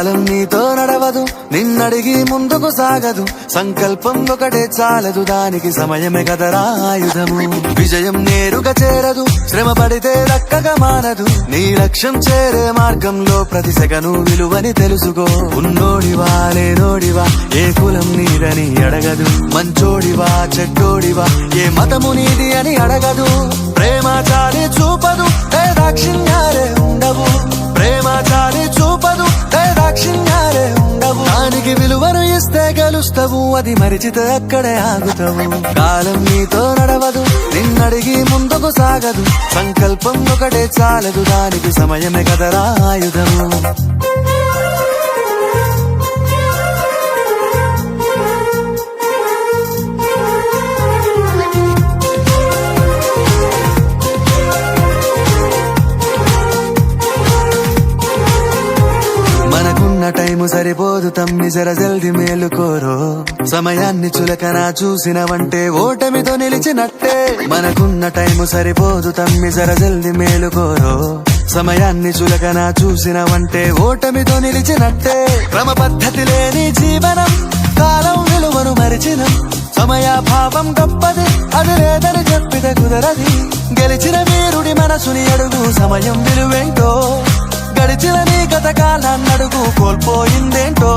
కాలం నీతో నడవదు, నిన్నడిగి ముందుకు సాగదు. సంకల్పం ఒకటే చాలదు, దానికి సమయమే కదరా ఆయుధము. విజయం నేరుగా చేరదు, శ్రమ పడితే దక్కగా మానదు. నీ లక్ష్యం చేరే మార్గంలో ప్రతి సెకను విలువని తెలుసుకో. ఉన్నోడివా లేనోడివా, ఏ కులం నీదని అడగదు. మంచోడివా చెడ్డోడివా, ఏ మతము నీది అని అడగదు. ప్రేమ చాలి చూపదు, దాక్షిణ్యాలే ఉండవు. ప్రేమ చాలి చూపదు, దాక్షిణ్యాలే ఉండవు. దానికి విలువను ఇస్తే గెలుస్తావు, అది మరిచితే అక్కడే ఆగుతావు. కాలం నీతో నడవదు, నిన్నడిగి ముందుకు సాగదు. సంకల్పం ఒకటే చాలదు, దానికి సమయమే కదరా ఆయుధము. మనకున్న టైము సరిపోదు తమ్మి, జర జల్ది మేలుకోరో. సమయాన్ని చులకన చూసినవంటే ఓటమితో నిలిచినట్టే. మనకున్న టైము సరిపోదు తమ్మి, జర జల్ది మేలుకోరో. సమయాన్ని చులకన చూసినవంటే ఓటమితో నిలిచినట్టే. క్రమ పద్ధతి లేని జీవనం, కాలం విలువను మరిచినం. సమయాభావం గొప్పది, అది లేదని చెప్పితే కుదరది. గెలిచిన వీరుడి మనసుని అడుగు, సమయం విలువేంటో. గడిచిన నీ గత కాలాన్నడుగు, కోల్పోయిందేంటో.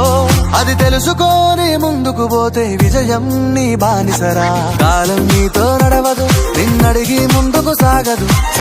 అది తెలుసుకోని ముందుకు పోతే విజయం నీ బానిసరా. కాలం నీతో నడవదు, నిన్నడిగి ముందుకు సాగదు.